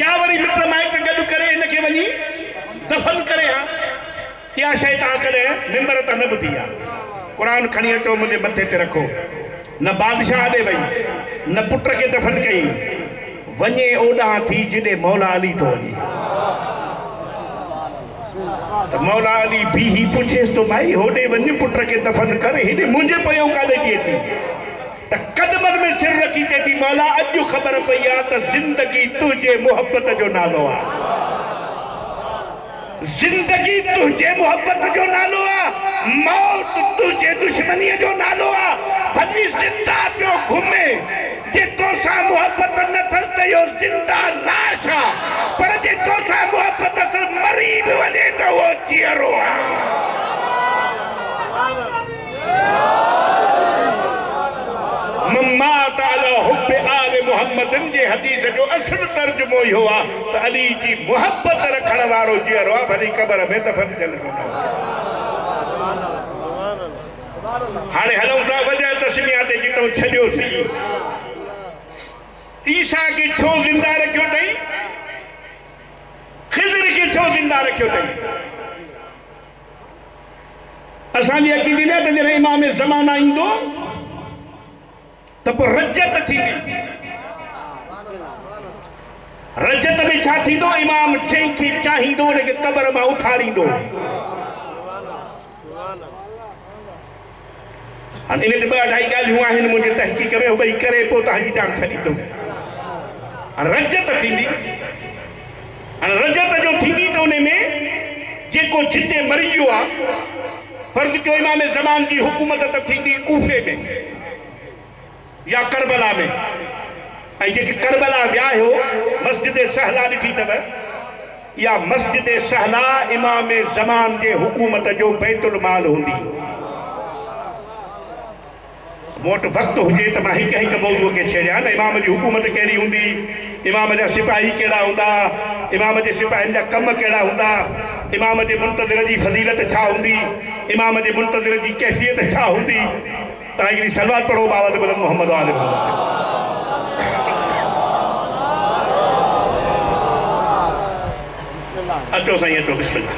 या वरी मिट माइट गॾु करे इनखे वञी दफ़न करे हा इहा शइ तव्हां कॾहिं मिंबर त न ॿुधी आहे क़ुर खणी अचो मुंहिंजे मथे ते रखो न बादशाह ॾे वई न पुट खे दफ़न कई वञे ओॾां थी जिॾे मौला अली थो वञे त मौला अली बीही पुछेसि थो भाई होॾे वञ पुट खे दफ़न कर हेॾे मुंहिंजे पयों काॾे थी अचे त कदमनि में सिर रखी चए थी मौला अॼु ख़बर पई आहे त ज़िंदगी तुंहिंजे मुहबत जो नालो आहे जिंदगी तुझे मोहब्बत जो नालो आ मौत तुझे दुश्मनीअ जो नालो आ भली जिंदा पियो घुमे जे तोसां मोहब्बत न अथसि त इहो जिंदा लाश आ पर जे तोसां मोहब्बत अथसि मरी बि वञे त उहो जीअरो आ मम्मात अला हुब आल मुहम्मदन जे हदीस जो असल तर्जुमो इहो आहे त अली जी मोहब्बत रखण वारो जीअरो आहे भली क़बर में दफ़न थियल हाणे हलूं था वजह तस्मिया ते जितो छॾियोसीं ईसा खे छो ज़िंदा रखियो अथई ख़िज़र खे छो ज़िंदा रखियो अथई असांजी अक़ीदे में त जॾहिं इमाम ज़माना ईंदो तो रजत थींदी रजत में छा थींदो इमाम जंहिंखे चाहींदो उनखे क़बर मां उथारींदो हाणे इन ते ॿ अढाई ॻाल्हियूं आहिनि मुंहिंजे तहक़ीक़ में ॿई करे पोइ तव्हांजी जान छॾींदुमि हाणे रजत थींदी हाणे रजत जो थींदी त उन में जेको जिते मरी वियो आहे फर्ज़ कयो इमाम ज़मान जी हुकूमत त थींदी कूफे में या करबला में ऐं जेके करबला विया हो मस्जिद सहला ॾिठी अथव या मस्जिद सहला इमाम ज़मान जे हुकूमत जो बैतुल माल हूंदी मूं वटि वक़्तु हुजे त मां हिकु हिकु मौज़ूअ खे छेड़ियां त इमाम जी हुकूमत कहिड़ी हूंदी इमाम जा सिपाही कहिड़ा हूंदा इमाम जे सिपाहियुनि जा कम कहिड़ा हूंदा इमाम जे मुंतज़िर जी फज़ीलत छा हूंदी इमाम जे मुंतज़िर जी कैफ़ियत छा हूंदी तव्हां हिकिड़ी सलवात पढ़ो बाबत बुलंद मोहम्मद वाले अचो साईं अचो बिस्मिल्लाह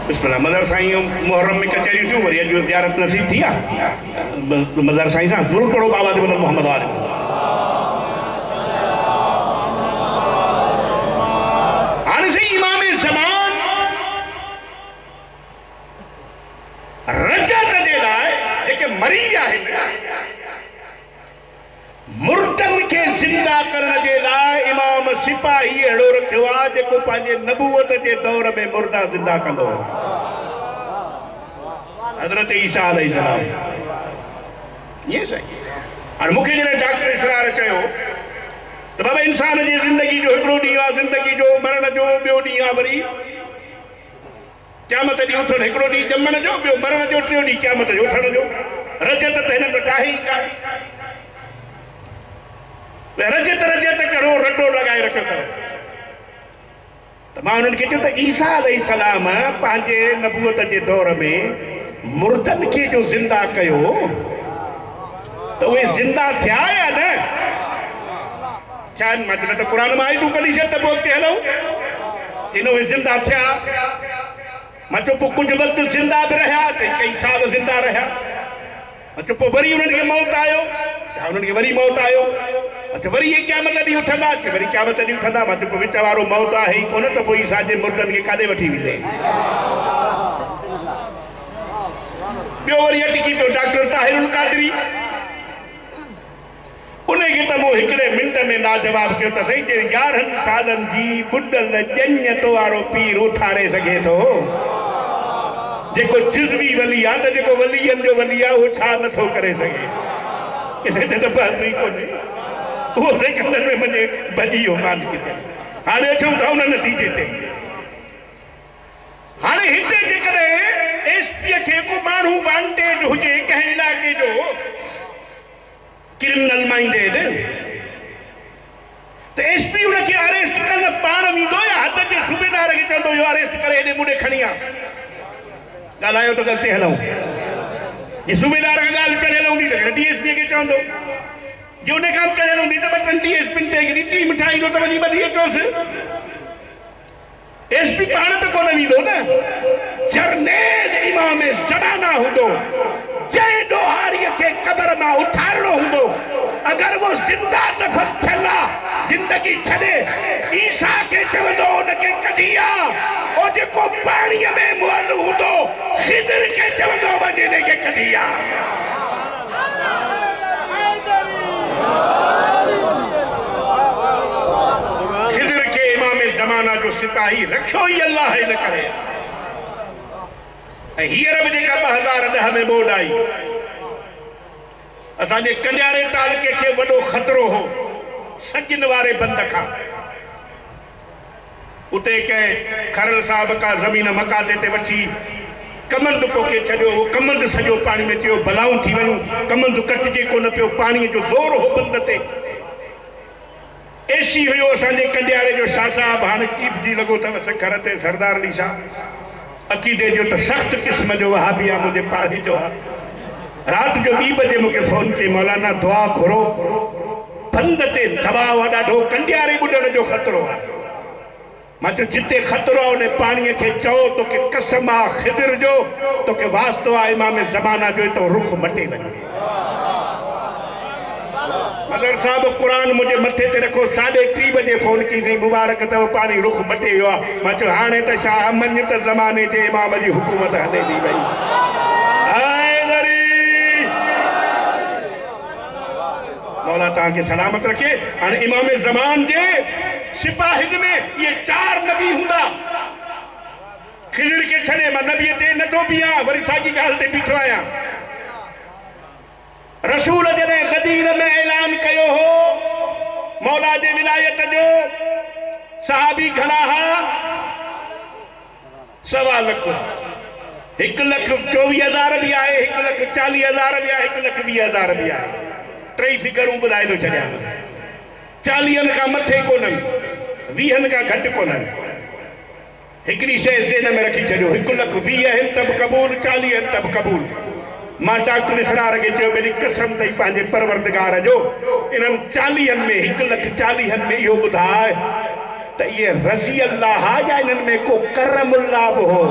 बिस्मिल्लाह मदर साईं मुहर्रम में कचहरियूं थियूं वरी अॼु ज़ियारत नसीब थी आहे मदर साईं सां ज़रूरु पढ़ो बाबत बुलंद मोहम्मद वाले हाणे साईं इमाम ज़मान रजत जे लाइ जेके मरी विया आहिनि मुर्दनि खे ज़िंदा करण जे लाइ इमाम सिपाही अहिड़ो रखियो आहे जेको पंहिंजे नबूवत जे दौर में मुर्दा ज़िंदा कंदो हज़रत ईसा अलैहिस्सलाम ईअं साईं हाणे मूंखे जॾहिं डॉक्टर इसरार चयो त बाबा इंसान जी ज़िंदगी जो हिकिड़ो ॾींहुं आहे ज़िंदगी जो मरण जो ॿियो ॾींहुं आहे वरी क़यामत ॾींहुं उथण हिकिड़ो ॾींहुं ॼमण जो ॿियो मरण जो टियों ॾींहुं क़यामत जो उथण जो रजत त हिन में टाहे ई कान्हे रजत रजत करो रटो लगाए रखियो अथव त मां उन्हनि खे चयो त ईसा अलैहिस्सलाम पंहिंजे नबूवत जे दौर में मुर्दनि खे जो ज़िंदा कयो त उहे ज़िंदा थिया या न छा मां चयो त क़ुर मां आयतूं कढी छॾ त पोइ अॻिते हलूं की न उहे ज़िंदा थिया मां चयो पोइ कुझु वक़्तु ज़िंदा बि रहिया चई कई साल ज़िंदा रहिया मां चयो पोइ वरी उन्हनि खे मौत आयो छा उन्हनि खे वरी मौत आयो अच्छा वरी ये क़यामत ॾींहुं उथंदा वरी क़यामत ॾींहुं उथंदा मां चयो पोइ विच वारो मौत आहे ई कोन त पोइ ईसा जे मुर्दनि खे काॾे वठी वेंदे ॿियो वरी अटकी पियो डॉक्टर ताहिरुल क़ादरी उनखे त मूं हिकिड़े मिंट में लाजवाब कयो त साईं जे 11 सालनि जी बुॾल ॼञत वारो पीर उथारे सघे थो जेको जुज़वी वली आहे त जेको वलीअनि जो वली आहे उहो छा नथो करे सघे इन ते त बहस ई कोन्हे वो सेकंडन में मुझे बजी हो मान के चले हाणे अचूं था उन नतीजे ते हाणे हिते जेकॾहिं एसपी खे को माण्हू वांटेड हुजे कंहिं इलाइक़े जो क्रिमिनल माइंडेड तो एसपी उनखे अरेस्ट करण पाण वेंदो या हद जे सूबेदार खे चवंदो इहो अरेस्ट करे हेॾे मुड़े खणी आ ॻाल्हायो त ग़लति हलूं ये सूबेदार का गाल चढ़ियल हूंदी त डीएसपी खे चवंदो जो उन खां चढ़ियल हूंदी त ॿ 3 डीएसपी ते हिकिड़ी टीम ठाहींदो त वञी ॿधी अचोसि एसपी पाण त कोन वींदो न जर्नेल इमाम ज़माना हूंदो जंहिं ॾोहारीअ खे क़बर मां उथारणो हूंदो अगर वो जिंदा दफन थियल जिंदगी छॾे ईसा खे चवंदो उनखे कढी आ ओ जेको पाणीअ में मुअल हूंदो खिदर खे चवंदो वञ इनखे कढी आ खिदर के इमाम ज़माना जो सिपाही रखियो ही अल्लाह इन करे ऐं हींअर बि जेका 2010 में ॿोॾ आई असांजे कंडियारे तालुके खे वॾो ख़तरो हो सजन वारे बंद खां उते कंहिं खरल साहब का ज़मीन मकाते ते वठी कमंद पोखे छॾियो वो कमंद सॼो पाणी में चयो भलाऊं थी वयूं कमंद कटिजे कोन पियो पाणीअ जो ज़ोर हो बंद ते एसी हुयो असांजे कंडियारे जो शाह साहब हाणे चीफ जी लॻो अथव घर ते सरदार अली शाह अक़ीदे जो त सख़्त क़िस्म जो वहाबी आहे मुंहिंजे पाड़े जो आहे रात जो 2 बजे मूंखे फोन कई मौलाना दुआ घुरो बंद ते दबाव ॾाढो कंडियारे ॿुॾण जो ख़तरो आहे मां चयो जिते ख़तरो आहे उन पाणीअ खे चओ तोखे कसम आहे खिदर जो तोखे वास्तो आहे इमाम ज़माना जो तो रुख मटे वञे मदर साहब कुरान मुझे मथे ते रखो 3:30 बजे फोन की थी मुबारक तव पानी रुख मटे वियो आहे मां चयो हाणे त शाह मञ त ज़माने जे इमाम जी हुकूमत हले थी भई मौला तव्हांखे सलामत रखे हाणे इमाम ज़मान जे सिपाहिन में ये 4 नबी हूंदा खिजर के छड़े मां नबीअ ते नथो बीहां वरी साॻी ॻाल्हि ते बीठो आहियां रसूल जॾहिं गदीर में ऐलान कयो हो मौला जे विलायत जो सहाबी घणा हा 1.25 लाख 1,24,000 भी आहे 1,40,000 भी आहे 1,20,000 भी आहे 3 फिगरूं ॿुधाए थो छॾियां 40 खां मथे कोन्हनि 20 खां घटि कोन्हनि हिकिड़ी शइ ज़हन में रखी छॾियो 1,20,000 त बि क़बूल 40 त बि क़बूल मां डॉक्टर इसरार के चयो मेरी कसम तई पांजे परवरदिगार जो इनन 40 में 1,40,000 में यो बुधाए त ये रज़ी अल्लाह या इनन में को करमुल्लाह हो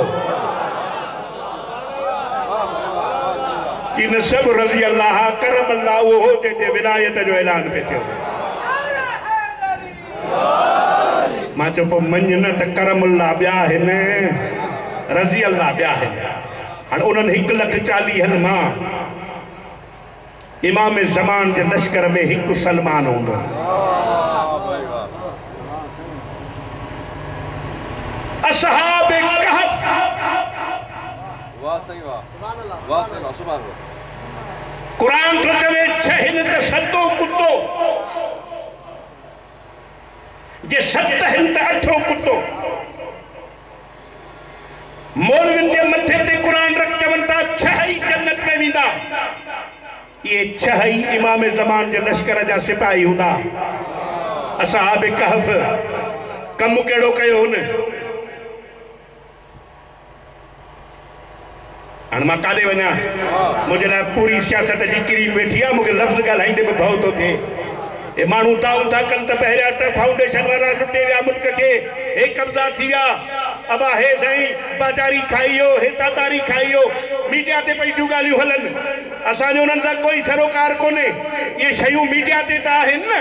जिन सब रज़ी अल्लाह करमुल्लाह हो जे विलायत जो ऐलान पे थियो मां चयो पोइ मञ न त करमुल्लाह ॿिया आहिनि रज़ी अल्लाह ॿिया आहिनि हाणे उन्हनि 1,40,000 मां इमाम ज़मान जे लश्कर में 1 सलमान हूंदो असहाब कहफ वाह सही वाह सुभान अल्लाह कुरान तो चवे छहिन त सतो कुत्तो जे 7 हिन त 8 कुत्तो मौलविन के मथे ते कुरान रख चवंता 6 ही जन्नत में विंदा ये 6 ही इमाम ज़मान जे लश्कर जा सिपाही हुंदा असहाब कहफ कम केड़ो कयो हुन हाणे मां काॾे वञा मुझे लाइ पूरी सियासत जी किरीन वेठी आहे मूंखे लफ़्ज़ ॻाल्हाईंदे बि भउ थो थिए ए माण्हू दाऊं था कनि त पहिरियां फाउंडेशन वारा लुटे विया मुल्क खे हे कब्ज़ा थी विया अब हे साईं बाजारी खाइयो हे तातारी खाइयो मीडिया ते पई जूं ॻाल्हियूं हलनि असांजो उन्हनि सां कोई सरोकार कोन्हे इहे शयूं मीडिया ते त आहिनि न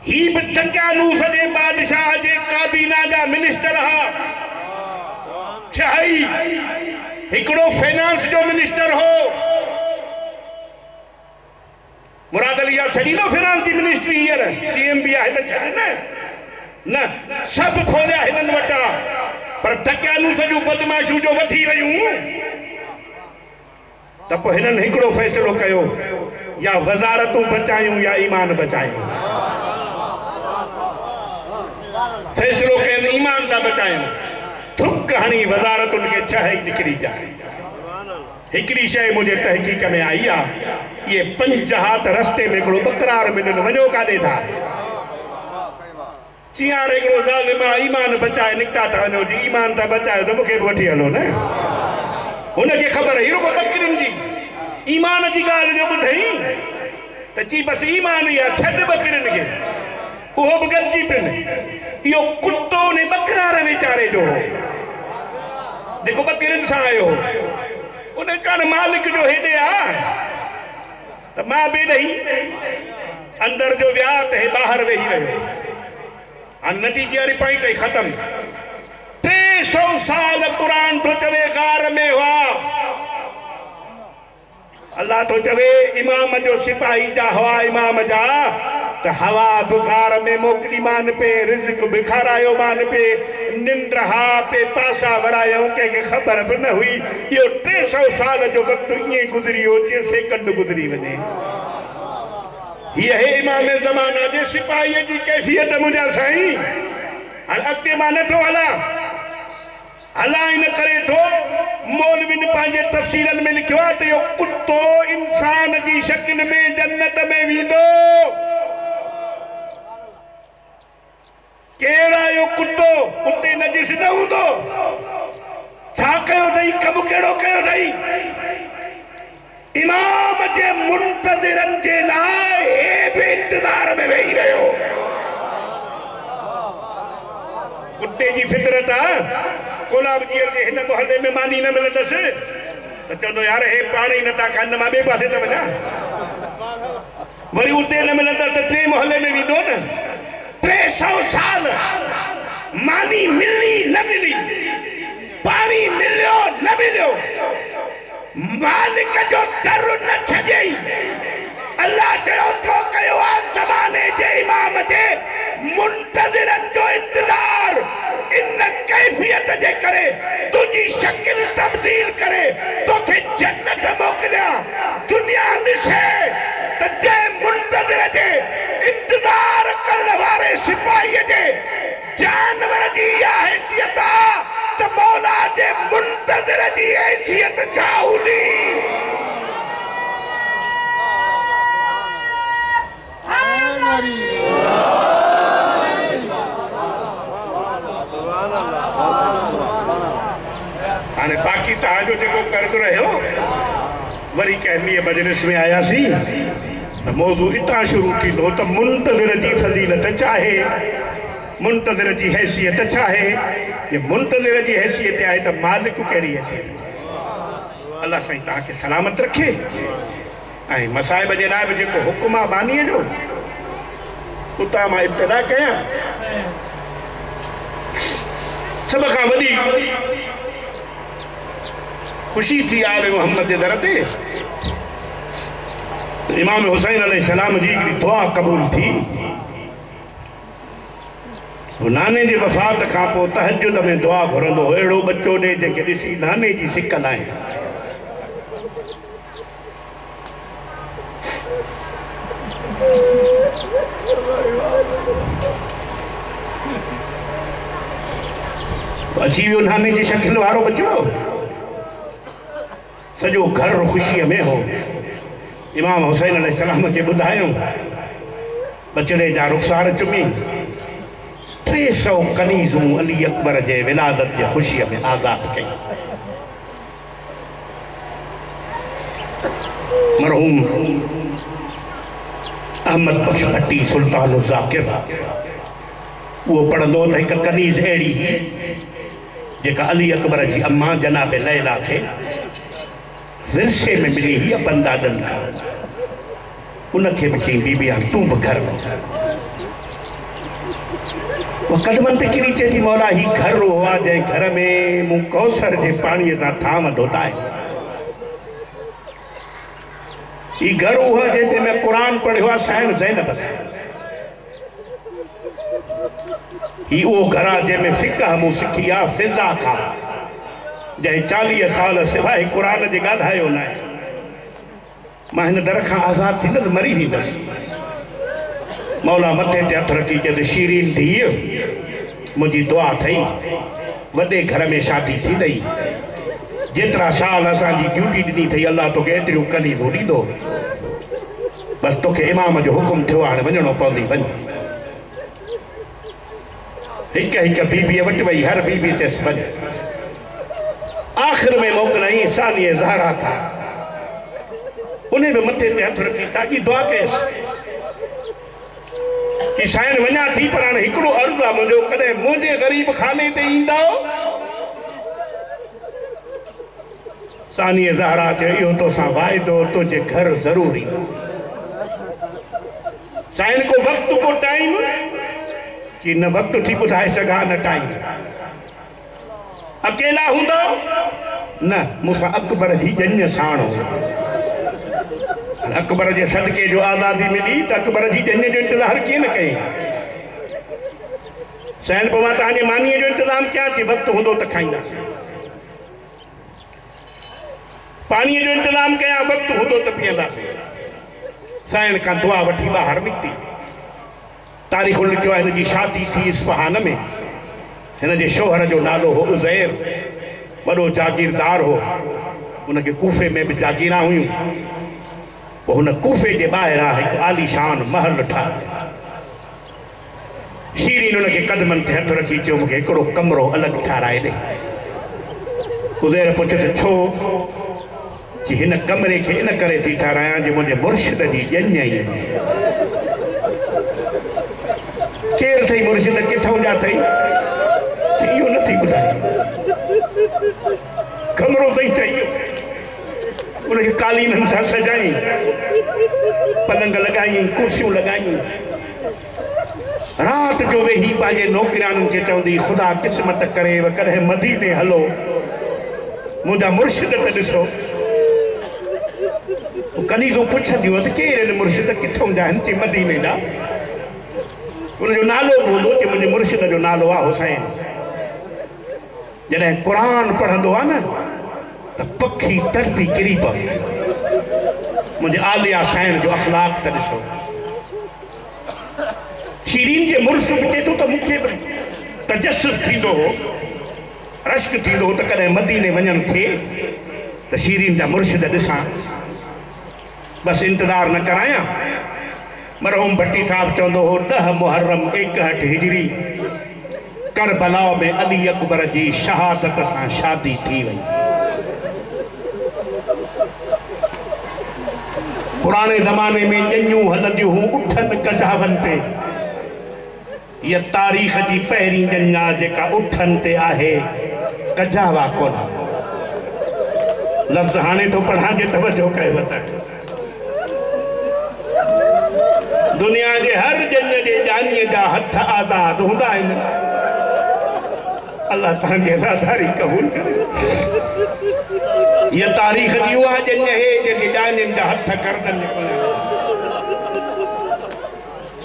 ही बि टकियानूस जे बादशाह जे काबीना जा मिनिस्टर हा 6 हिकिड़ो फाइनेंस जो मिनिस्टर हो मुराद अली छॾींदो फाइनेंस जी मिनिस्ट्री हींअर सीएम भी आहे त छॾ न सब खोलिया हिननि वटा पर टकियानूस जूं बदमाशूं जो वधी वयूं त पोइ हिननि हिकिड़ो फ़ैसिलो कयो या वज़ारतूं बचायूं या ईमान बचायूं फ़ैसिलो कयनि ईमान था बचायूं थुक हणी वज़ारतुनि खे 6 ही निकिरी जा हिकिड़ी शइ मुंहिंजे तहक़ीक़ में आई आहे ये 5 हाथ रस्ते में हिकिड़ो बकरार मिलनि वञो काॾे था चियार हिकिड़ो ज़ालिम ईमान बचाए निकिता था वञो जी ईमान था बचायो त मूंखे बि वठी हलो न उनके खबर है रुगो बकरिन जी ईमान जी गाल जो बुधई त ची बस ईमान या छड बकरिन के वो गलजी पिन यो कुत्तो ने बकरार बेचारे जो देखो बकरिन सा आयो उन्हें चान मालिक जो हेडे आ त मां बे नहीं अंदर जो व्यात है बाहर वेही रहो अन नतीजे वाली पॉइंट खत्म 300 साल कुरान तो चवे गार में हुआ अल्लाह तो चवे इमाम जो सिपाही जा हवा इमाम जा तो हवा बुखार में मोकली मान पे रिज़्क बिखारायो मान पे निंड हा पे पासा वरायो के खबर भी न हुई यो 300 साल जो वक्त ये गुजरी हो जे सेकंड गुजरी वने ये है इमाम ज़माना जे सिपाही जी कैफियत मुझा साईं हल अक्ते मान तो अल्लाह इन करे तो मौलवी ने पांजे तफसीरन में लिखो तो यो कुत्तो इंसान की शक्ल में जन्नत में वीदो केड़ा यो कुत्तो उते नजिस न हुंदो छा कयो थई कब केड़ो कयो थई इमाम जे मुंतज़िरन जे लाए हे बे इंतजार में वेही रहो कुत्ते की फितरत आ कोलाब जी के हिन मोहल्ले में मानी न मिलंदस तो चंदो यार हे पानी न ता खान मां बे पासे त वना वरी उते न मिलंदा तो 3 मोहल्ले में विदो न 300 साल मानी मिली न मिली पानी मिलियो न मिलियो मालिक जो दर न छजई अल्लाह चयो तो कयो आ ज़माने जे इमाम जे मुंतज़िरन जो इंतजार इन कैफियत जे करे तुझी शक्ल तब्दील करे तो के जन्नत मोकलिया दुनिया निशे त जे मुंतज़िर जे इंतजार करने वाले सिपाही जे जानवर जी या हैसियत त मौला जे मुंतज़िर जी हैसियत चाहुदी आने बाकी ताजो जो कर तो रहे हो वरी कहनी मजलिस में आया सी तो मौजू इतना शुरू थी लो तो मुंतज़िर जी फजीलत चाहे मुंतज़िर जी हैसियत चाहे ये मुंतज़िर जी हैसियत आए तो मालिक कहिड़ी हैसियत अल्लाह साईं तव्हांखे सलामत रखे ऐं मसाइब जे लाइ बि जेको हुकुम आहे बानीअ जो उतां मां इब्तिदा कयां सब खां वॾी खुशी थी आले मोहम्मद जे दर ते इमाम हुसैन अलैहिस्सलाम जी हिकिड़ी दुआ क़बूल थी नाने जी वफ़ात खां पोइ तहज्जुद में दुआ घुरंदो अहिड़ो बच्चो ॾे जंहिंखे ॾिसी नाने जी सिकल आहे अची वियो नाने जी शक्ल वारो बच्चो सॼो घर ख़ुशीअ में हो इमाम हुसैन अलैहिस्सलाम के ॿुधायूं बचड़े जा रुख़सार चुमी 300 कनीज़ूं अली अकबर जे विलादत जे ख़ुशीअ में आज़ाद कई मरहूम अहमद बख्श भट्टी सुल्तान ज़ाकिर वो पढ़ंदो त हिकु कनीज़ अहिड़ी जेका अली अकबर जी अम्मा जनाब लैला खे विरसे में मिली ही बंदादन का उनके भी चई बीबी हाणे तूं बि घर में वो कदमन ते किरी चई थी मौला ही घर हुआ जंहिं घर में मूं कौसर जे पाणीअ सां थाम धोताए ही घर हुआ जंहिंते मैं कुरान पढ़ियो आहे साइण ज़ैनब खां ही वो घर आहे जंहिंमें फ़िक़ह मूं सिखी आहे फिज़ा खां जंहिं 40 साल सिवाय कुरान जे ॻाल्हायो न आहे मां हिन दर खां आज़ाद थींदुसि मरी वेंदुसि मौला मथे ते हथ रखी चए शीरीन धीअ मुंहिंजी दुआ थई वॾे घर में शादी थी वई जेतिरा साल असांजी ड्यूटी ॾिनी अथई अल्लाह तोखे एतिरियूं कनीज़ूं ॾींदो बसि तोखे इमाम जो हुकुम थियो हाणे वञिणो पवंदी वञ हिक हिक बीबीअ वटि वई हर बीबी चयसि वञ आखिर में मोकिलाई सानी ज़हरा था उन्हें भी मथे ते हथ रखी साॻी दुआ कयसि कि साईं वञा थी पर हाणे हिकिड़ो अर्ज़ु आहे मुंहिंजो कॾहिं मुंहिंजे ग़रीब खाने ते ईंदा सानी ज़हरा चयो इहो तोसां वाइदो तुंहिंजे घर ज़रूर ईंदो साईं को वक्त को टाइम कि न वक्त थी ॿुधाए सघां न टाइम अकेला हूंदो न मूंसां अकबर जी ॼञ साण हूंदो अकबर जे सदके जो आज़ादी मिली तो अकबर जी ॼञ जो इंतज़ार कीअं न कई साईं पोइ मां तव्हांजे मानीअ जो इंतज़ाम कयां थी वक़्तु हूंदो त खाईंदासीं पानीअ जो इंतज़ाम कयां वक़्तु हूंदो त पीअंदासीं साईं खां दुआ वठी ॿाहिरि निकिती तारीख़ लिखियो आहे हिन जी शादी थी इस्फहान में हिन जे शोहर जो नालो हो उज़ैर वॾो जागीरदार हो उनखे कूफे में भी जागीरा हुयूं पोइ हुन कूफे जे ॿाहिरां हिकु आलीशान महल ठाहियो शीरीन उनखे कदमनि ते हथ रखी चयो मूंखे हिकिड़ो कमरो अलॻि ठाराए ॾे उज़ैर पुछे त छो कि हिन कमरे खे इन करे थी ठारायां जो मुंहिंजे मुर्शिद जी ॼञ ईंदी केरु अथई मुर्शिद किथां जा अथई इहो नथी ॿुधाए कमरो अथई चई उनखे कालीननि सां सजाई पलंग लॻाई कुर्सियूं लॻाई रात जो वेही पंहिंजे नौकिराननि खे चवंदी ख़ुदा क़िस्मत करे कॾहिं मदीने हलो मुंहिंजा मुर्शिद त ॾिसो कनीज़ूं पुछंदियूं त केरु आहिनि मुर्शिद किथां जा आहिनि चई मदीने जा उनजो नालो बि हूंदो कि मुंहिंजे मुर्शिद जो नालो आहे हुसैन जॾहिं क़ुरान पढ़ंदो आहे न त पखी तड़पी किरी पवंदी मुंहिंजे आलिया साईं जो अख़लाक त ॾिसो शीरीन जे मुर्स बि चए थो त मूंखे बि तजस्सुस थींदो हो रश्क थींदो हो त कॾहिं मदीने वञणु थिए त शीरीन जा मुर्शिद ॾिसां बसि इंतज़ार न करायां मरहूम भट्टी साहब चवंदो हो 10 मुहर्रम 61 हिजरी करबला में अली अकबर जी शहादत सां शादी थी वई पुराने ज़माने में ॼञूं हलंदियूं हुयूं उठनि कजावनि ते ये तारीख़ जी पहिरीं ॼञ आहे जेका उठनि ते आहे कजावा कोन लफ़्ज़ हाणे तो पढ़ां जे तवजो कयो त दुनिया के हर ॼञ जे ॼानीअ जा हथ आज़ाद हूंदा आहिनि अल्लाह तव्हांजी अज़ादारी क़बूल करे ये तारीख़ जी उहा ॼञ है जंहिंजे ॼानियुनि जा हथ करदनि निकिरंदा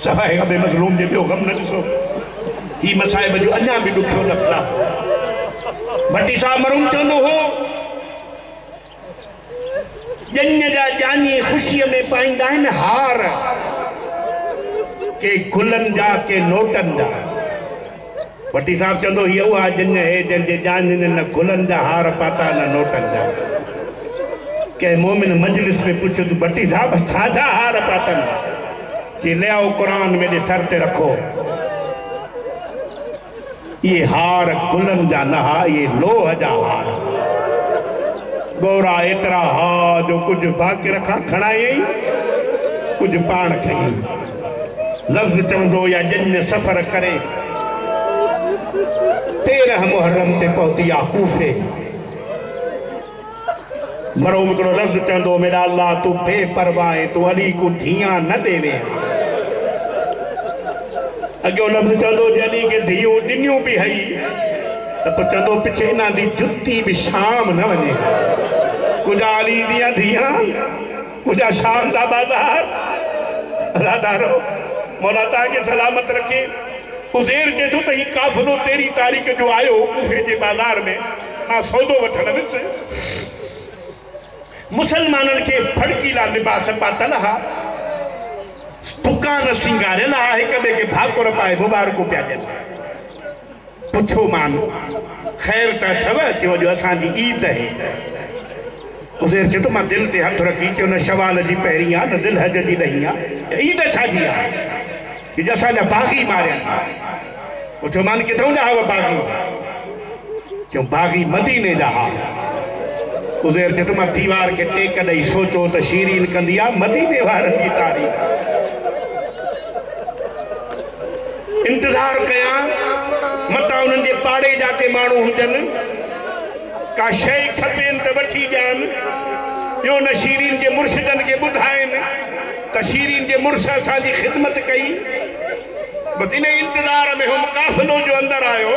सफ़ाई खे मज़लूम जे ॿियो गम न ॾिसो ही मसाइब जो अञा बि ॾुखियो लफ़्ज़ आहे भट्टी साहब मरूम चवंदो हो ॼञ जा ॼानी ख़ुशीअ में पाईंदा आहिनि हार के गुलनि जा के नोटनि जा भट्टी साहब चवंदो हीअ उहा ॼञ है जंहिंजे ॼानियुनि न गुलनि जा हार पाता न नोटनि जा के मोमिन मजलिस में पुछो तूं भट्टी साहब छाजा हार पातनि चई ले आओ कुरान मेरे सर ते रखो ये हार गुलनि जा न हा ये लोह जा हार गोरा एतिरा हा जो कुझु बाक़ी रखा खणायई कुझु पाण खई लफ़्ज़ चवंदो या ॼञ सफ़र करे 13 मुहर्रम ते पहुती आहे कूफे मरो हिकिड़ो लफ़्ज़ चवंदो मेरा अल्लाह तू बेपरवाह है तू अली को धियां न देवे अॻियो लफ़्ज़ चवंदो जे अली खे धियूं ॾिनियूं बि हई त पोइ चवंदो पिछे हिन जी जुती बि शाम न वञे कुझा अली दियां धियां कुझा शाम जा बाज़ार अदादारो मौला तव्हांखे सलामत रखे उज़ैर चए थो त ही काफ़िलो 13 तारीख़ जो आयो कूफे जे बाज़ार में मां सौदो वठण वियुसि मुसलमाननि खे फड़कीला लिबास पातल हा दुकान सिंगारियल हा हिक ॿिए खे भाकुर पाए मुबारकूं पिया ॾियनि पुछो मान ख़ैर त अथव चयो जो असांजी ईद आहे उज़ैर चए थो मां दिलि ते हथ रखी चयो न शवाल जी पहिरीं आहे न दिलहज जी ॾहीं आहे ईद छाजी आहे कि असांजा बाग़ी मारिया पुछो मान किथां जा हुआ बाग़ी क्यों बाग़ी मदीने जा हा उज़ैर चए थो मां दीवार खे टेक ॾेई सोचो त शीरीन कंदी आहे मदीने वारनि जी तारीफ़। इंतज़ार कयां मतां उन्हनि जे पाड़े जा के माण्हू हुजनि, का शइ खपेनि त वठी ॾियनि। ॿियो न शीरीन जे मुर्शिदनि खे ॿुधाइनि त शीरीन जे मुर्श असांजी ख़िदमत कई। बसि इन इंतज़ार में हू काफ़िलो जो अंदरि आयो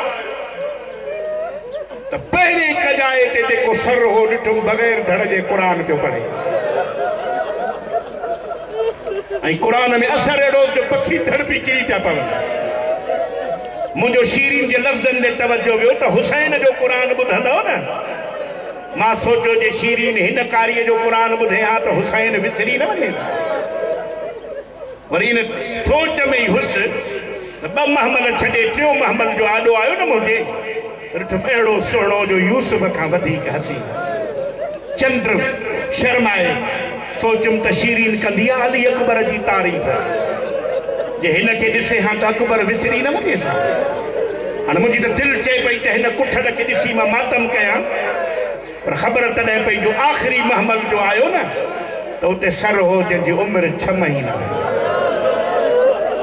त पहिरीं कजाए ते जेको सर हो ॾिठुमि बग़ैर धड़ जे क़ुर पियो पढ़े। ऐं क़ुर में असर अहिड़ो जो पखी धड़पी किरी पिया पवनि। मुंहिंजो शीरीन जे लफ़्ज़नि में तवजो वियो त हुसैन जो क़ुर ॿुधंदो न। मां सोचियो जे शीरीन हिन कारीअ जो क़ुर ॿुधे हा त हुसैन विसरी न वञे। वरी इन सोच में ई हुस ॿ महमल छॾे टियों महमल जो आॾो आयो न मुंहिंजे त ॾिठुमि अहिड़ो सुहिणो जो यूसुफ खां वधीक हसी। चंड शर्माए सोचुमि त शीरीन कंदी आहे अली अकबर जी तारीफ़। जे हिन खे ॾिसे हा त अकबर विसरी न वञे सा। हाणे मुंहिंजी त दिलि चए पई त हिन कुठड़ खे ॾिसी मां मातम कयां, पर ख़बर तॾहिं पई जो आख़िरी महमल जो आयो न त उते सर हो जंहिंजी उमिरि 6 महीना।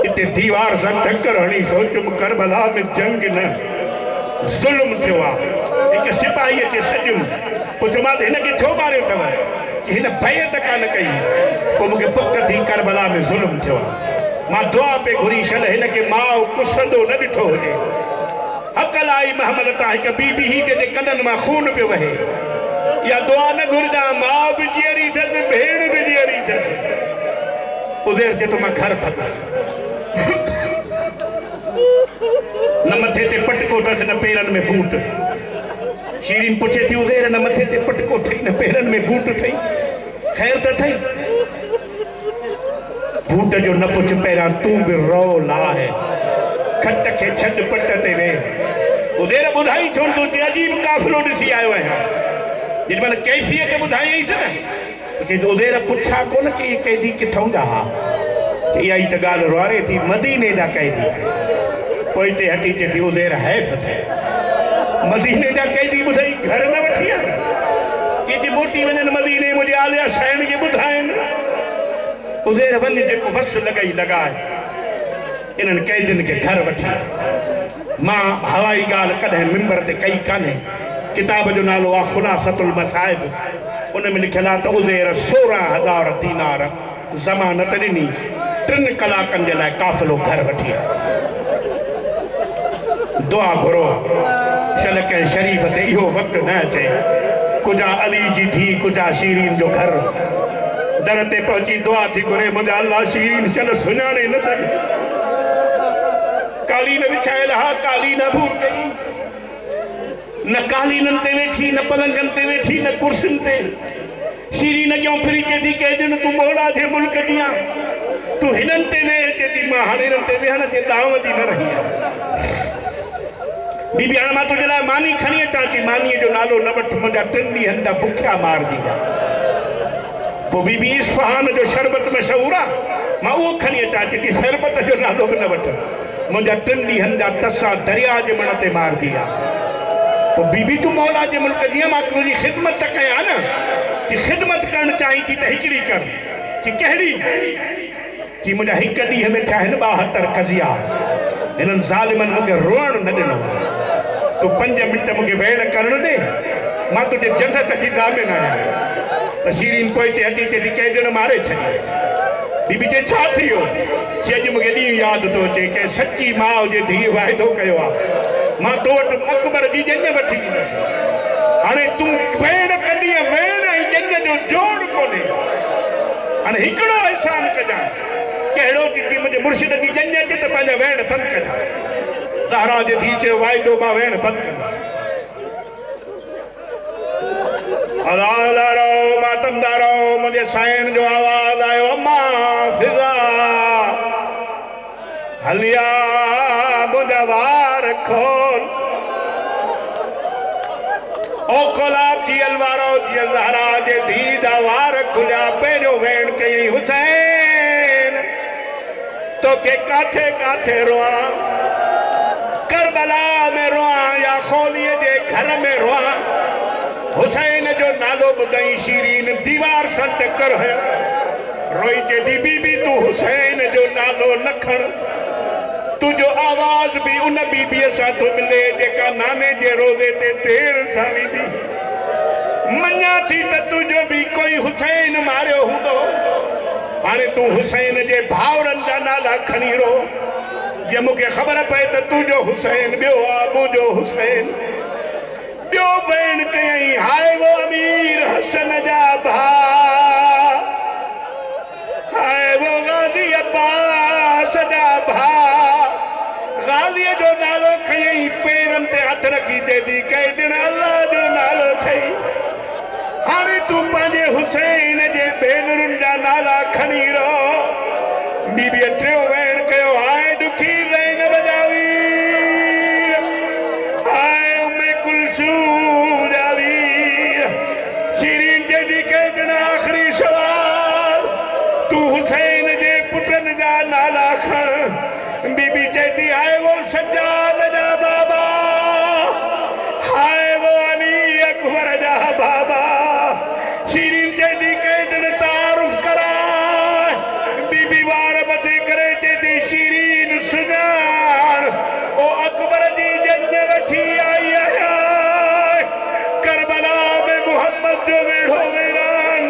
इते दीवार सां टक्कर हणी सोचुमि करबला में जंग न ज़ुल्म थियो आहे। हिकु सिपाहीअ खे सॼुमि, पुछियोमांसि हिन खे छो मारियो अथव? चई हिन बैत कान कई। पोइ मूंखे पक थी करबला में ज़ुल्म थियो आहे। मां दुआ पे घुरी छॾ हिन खे माउ कुसंदो न ॾिठो हुजे। हक़ लाई महमल तां हिकु बीबी ही जंहिंजे कननि मां खून पियो वहे। इहा दुआ न घुरजां, माउ बि जीअरी अथसि भेण बि जीअरी अथसि। उज़ैर चए थो मां घर फतसि। न मथे ते पटको अथसि न पेरनि में बूट। शीरीन पुछे थी उज़ैर न मथे ते पटको अथई न पेरनि में बूट अथई, ख़ैर त अथई? बूट जो न पुछ, पहिरां तूं बि रो लाहे, खट खे छॾ पट ते वेह। उज़ैर ॿुधाई छो तूं चई अजीब काफ़िलो ॾिसी आयो आहियां। जेॾी महिल कैफ़ियत ॿुधाईंसि न चई उज़ैर पुछा कोन की कैदी किथां जा हा। इहा ई त ॻाल्हि रुआरे थी, मदीने जा कैदी। पोइ हिते हटी चए थी उज़ैर हैफ़ थिए मदीने जा कैदी ॿुधाई घर न वठी आया। इहे जी मोटी वञनि मदीने मुंहिंजे आलिया शैन खे ॿुधाइनि। उज़ैर वञ जेको वस लॻाई लॻाए इन्हनि कैदियुनि खे घर वठी। मां हवाई ॻाल्हि कॾहिं मिंबर ते कई कान्हे। किताब जो नालो आहे ख़ुलासतुल मसाइब। उन में लिखियलु आहे त उज़ैर 16,000 दीनार ज़मानत ॾिनी, 3 कलाकनि जे लाइ काफ़िलो घर वठी आयो। दुआ घुरो शल कंहिं शरीफ़ ते इहो वक़्तु न अचे। कुजा अली जी धी कुजा शीरीन जो घर। दर ते पहुची दुआ थी घुरे मुंहिंजा अल्लाह शीरीन शल सुञाणे न सघे। कालीन विछायल हा, कालीन भूर कई। न कालीननि ते वेठी, न पलंगनि ते वेठी, न कुर्सियुनि ते। शीरीन अॻियां फिरी चए थी कैदियुनि तूं मौला जे मुल्क जी आहीं, तूं हिननि ते वेह। चए थी मां हाणे हिननि ते वेहण जे ॾांव जी न रही आहियां। बीबी हाणे मां तुंहिंजे लाइ मानी खणी अचां थी। मानीअ जो नालो न वठ, मुंहिंजा 3 ॾींहंनि जा बुखिया मारजी विया। पोइ बीबी इस्फहान जो शरबत मशहूरु आहे, मां उहो खणी अचां। चए थी शरबत जो नालो बि न वठ, मुंहिंजा 3 ॾींहंनि जा तसा दरिया जे मण ते मारजी विया। पोइ बीबी तूं मौला जे मुल्क जी मां तुंहिंजी ख़िदमत त कयां न। चई ख़िदमत करणु चाहीं थी त हिकिड़ी कर। चई कहिड़ी? चई मुंहिंजा 1 ॾींहं में थिया आहिनि 72 कज़िया। हिननि ज़ालिमनि मूंखे रोअण न ॾिनो। तूं 5 मिंट मूंखे वेहण करणु ॾे, मां तुंहिंजे जन्नत जी ज़ामिन आहियां। त शीरीन पोइ हिते हटी चए थी कैदियुनि मारे छॾी। बीबी चए छा थी वियो? चई अॼु मूंखे ॾींहुं यादि थो अचे कंहिं सची माउ जे धीउ वाइदो कयो आहे, मां तो वटि अकबर जी ॼञ वठी ईंदुसि। हाणे तूं भेण कॾहिं भेण ऐं ॼञ जो जोड़ कोन्हे। हाणे हिकिड़ो एहसान कजां। कहिड़ो? की मुंहिंजे मुर्शिद जी ॼञ अचे त पंहिंजा वेण बंदि कजां। ज़हरा जे धीउ चयो वाइदो मां वेण बंदि कंदुसि। हलाला रहो मातमदा रहो। मुंहिंजे साईं जो आवाज़ आयो अम्मा फिज़ा हलिया मुंहिंजा वार खोल। ओ कोलाब जी अलवारो जी ज़हरा जे धीउ जा वार खुलिया। पहिरियों वेण कई हुसैन तोखे काथे काथे रोआं, करबला में रोआं या खोलीअ जे घर में रोआं। हुसैन जो नालो बुधाई शीरीन दीवार से टक्कर है रोई चे दी बीबी तू हुसैन जो नालो नखण तुझो आवाज भी उन बीबी सा तो मिले जेका नाने जे रोजे ते देर सावी दी मन्या थी त तुझो भी कोई हुसैन मारियो हुंदो हाणे तू हुसैन जे भावरन जा नाला खणी रो जे मुके खबर पे त तुझो हुसैन बियो आ मुझो हुसैन बियो भेण कई हाय वो अमीर हसन जा भा हाय वो गादी अब्बास जा भा गाली जो नालो खई पेरन ते हथ रखी चेदी कई दिन अल्लाह जो नालो थई हाणे तू पांजे हुसैन जे भेनरुन जा नाला खणी रो बीबी ट्रियो वेण कयो हाय दुखी रैन बजावी हाय उम्मे कुलसूम जा वीर शीरीन जेदी कई दिन आखिरी सवाल तू हुसैन जे पुटन जा नाला खण बीबी चेती हाय वो सज्जाद जा बाबा हाय वो अली अकबर जा बाबा शीरीन चेती कई दिन तारुफ करा बीबी वार बदे करे चेती शीरीन सुजान ओ अकबर जी जंज वठी आई है करबला में मोहम्मद जो वेढ़ो वेरान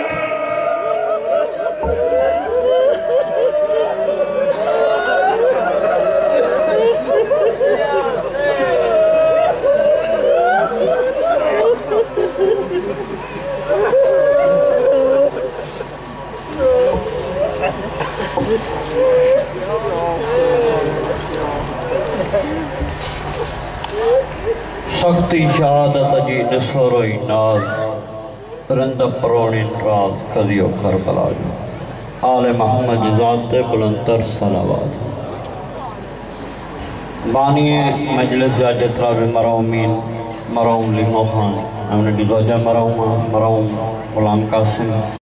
सख्ती शहादत जी निसरो नाज रंद परोणी रात कदियो करबला आले मोहम्मद ज़ात बुलंदर सलावत बानिए मजलिस जा जितना भी मरहूमीन मरहूम लिमो खान हमने डिलोजा मरहूम गुलाम कासिम